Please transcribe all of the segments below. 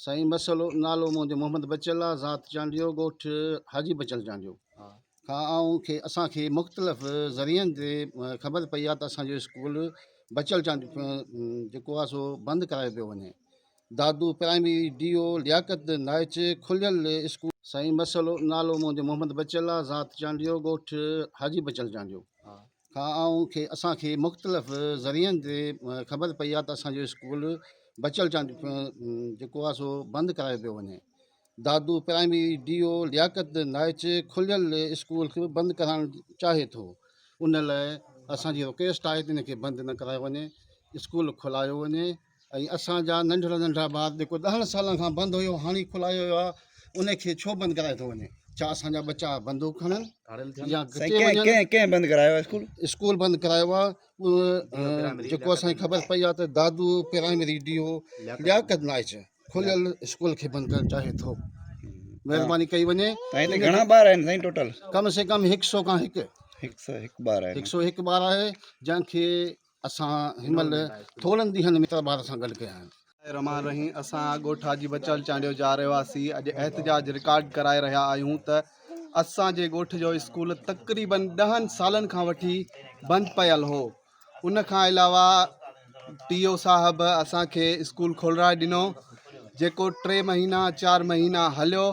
साईं मसलो नालो मुंहिंजो मोहम्मद बचल आहे, ज़ात चांडियो, ॻोठु हाजी बचल चांडियो खां। असांखे मुख़्तलिफ़ ज़रियनि ते ख़बर पई आहे त असांजो स्कूल बचल चांडियो जेको आहे सो बंदि करायो पियो वञे। दादू प्राइमरी DO लियाकत नाइच खुलियल स्कूल। साईं मसलो नालो मुंहिंजो मोहम्मद बचल आहे, ज़ात चांडियो, ॻोठु हाजी बचल चांडियो खां। असांखे मुख़्तलिफ़ ज़रियनि ते ख़बर पई आहे त असांजो स्कूल बचल चांडियो जेको आहे सो बंदि करायो पियो वञे। दादू प्राइमरी DO लियाकत नाइच खुलियल स्कूल खे बंदि कराइणु चाहे थो। उन लाइ असांजी रिक्वेस्ट आहे त इनखे बंदि न करायो वञे, स्कूल खुलायो वञे। ऐं असांजा नंढड़ा नंढड़ा ॿार जेको 10 सालनि खां बंदि हुयो हाणे खुलायो वियो आहे, उनखे छो बंदि करायो थो वञे? छा असांजा बच्चा बंदूक खणनि या कंहिं बंदि करायो आहे स्कूल बंदि करायो आहे? जेको असांखे ख़बर पई आहे त दादू प्राइमरी DO लियाकत नाइच खुलियल स्कूल खे बंदि करणु चाहे थो। महिरबानी कई वञे। घणा ॿार आहिनि साईं टोटल? कम से कम 100 खां 101 ॿार आहे। 101 ॿार आहे, जंहिंखे असां हिनमहिल थोड़नि ॾींहंनि में ॿार सां गॾु कया आहिनि। रहमान रहीम, असां ॻोठु हाजी बचल चांडियो जा रहिवासी अॼु एहतजाज रिकॉर्ड कराए रहिया आहियूं त असांजे ॻोठ जो स्कूल तक़रीबन 10 सालनि खां वठी बंदि पियल हो। उन खां अलावा DO साहब असांखे स्कूल खोलाए ॾिनो, जेको 3 महीना 4 महीना हलियो।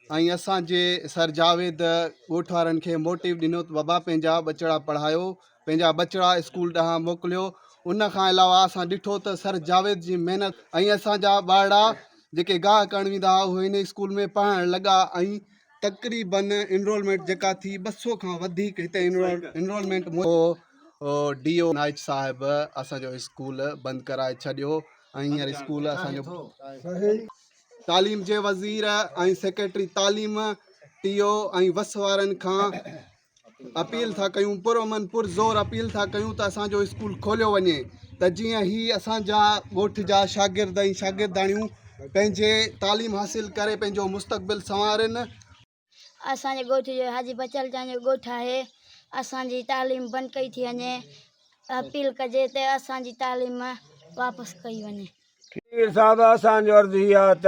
ऐं असांजे सर जावेद ॻोठ वारनि खे मोटिव ॾिनो त बाबा पंहिंजा बचड़ा पढ़ायो, पंहिंजा बचड़ा स्कूल ॾांहुं मोकिलियो। उन खां अलावा असां ॾिठो त सर जावेद जी महिनत ऐं असांजा ॿारड़ा जेके गाह करणु वेंदा हुआ उहे हिन स्कूल में पढ़णु लॻा। ऐं तक़रीबन इनरोलमेंट जेका थी 200 खां वधीक हिते इनरोलमेंट DO नाइच साहिब असांजो स्कूल बंदि कराए छॾियो। ऐं हींअर स्कूल असांजो तालीम जे वज़ीर ऐं सेक्रेटरी तालीम TO ऐं वस वारनि खां अपील था कयूं, पुरअमन पुरज़ोर अपील था कयूं त असांजो स्कूल खोलियो वञे, त जीअं ही असांजा ॻोठ जा शागिर्द ऐं शागिर्दाणियूं पंहिंजे तालीम हासिल करे पंहिंजो मुस्तक़बिल संवारनि। असांजे ॻोठ जो हाजी बचल चांडियो ॻोठु आहे, असांजी तालीम बंदि कई थी वञे। अपील कजे त असांजी तालीम वापसि कई वञे। साहब असांजो अर्ज़ु हीअ आहे त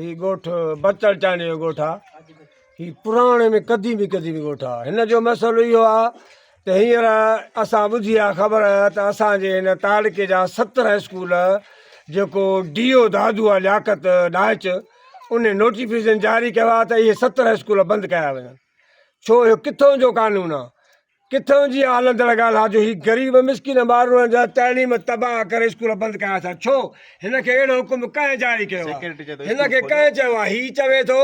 हीउ ॻोठु बचल चांडियो जो ॻोठु आहे, हीउ पुराणे में क़दीमी ॻोठु आहे। हिन जो मसइलो इहो आहे त हींअर असां ॿुधी आहे ख़बर त असांजे हिन तालुके जा 17 स्कूल जेको DO दादू आहे लियाकत नाइच उन नोटिफिकेशन जारी कयो आहे त इहे 17 स्कूल बंदि कया वञनि। छो इहो किथां जो कानून आहे, किथां जी हलंदड़ ॻाल्हि आहे जो हीउ ग़रीब मिसकिन ॿारनि जा तइलीम तबाह करे स्कूल बंदि कया था? छो हिनखे अहिड़ो हुकुम कंहिं जारी कयो आहे? हिनखे कंहिं चयो आहे? हीउ चवे थो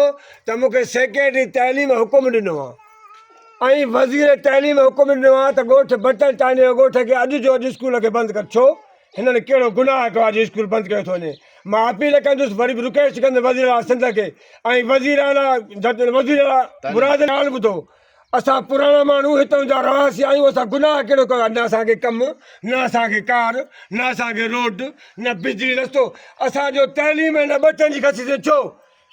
त मूंखे सेक्रेटरी तइलीम हुकुम ॾिनो आहे ऐं वज़ीर तइलीम हुकुम ॾिनो आहे त ॻोठु बचल चांडियो ॻोठ खे अॼु जो अॼु स्कूल खे बंदि कर। छो हिननि कहिड़ो गुनाह कयो आहे जो स्कूल बंदि कयो थो वञे? मां अपील कंदुसि, वरी बि रिक्वेस्ट कंदुसि वज़ीर आला सिंध खे ऐं वज़ीर आला मुराद ॻाल्हि ॿुधो। असां पुराणा माण्हू हितां जा रहिवासी आहियूं, असां गुनाह कहिड़ो कयो आहे? न असांखे कमु, न असांखे कार, न असांखे रोड, न बिजली रस्तो, असांजो तइलीम हिन बच्चनि जी खसी थिए। छो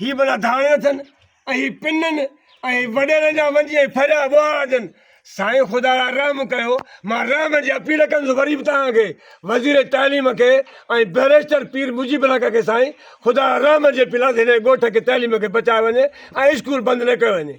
हीअ भला धाणे अथनि ऐं हीअ पिननि ऐं वॾेरनि जा वञी ऐं फरिया ॿुहारा ॾियनि। साईं ख़ुदा रहम कयो, मां रहम जी अपील कंदुसि वरी बि तव्हांखे वज़ीर तइलीम खे ऐं बैरिस्टर पीर मुजीबुल हक़ खे साईं ख़ुदा रहम जी अपील आहे हिन ॻोठ खे तइलीम खे बचाए वञे ऐं स्कूल बंदि न कयो वञे।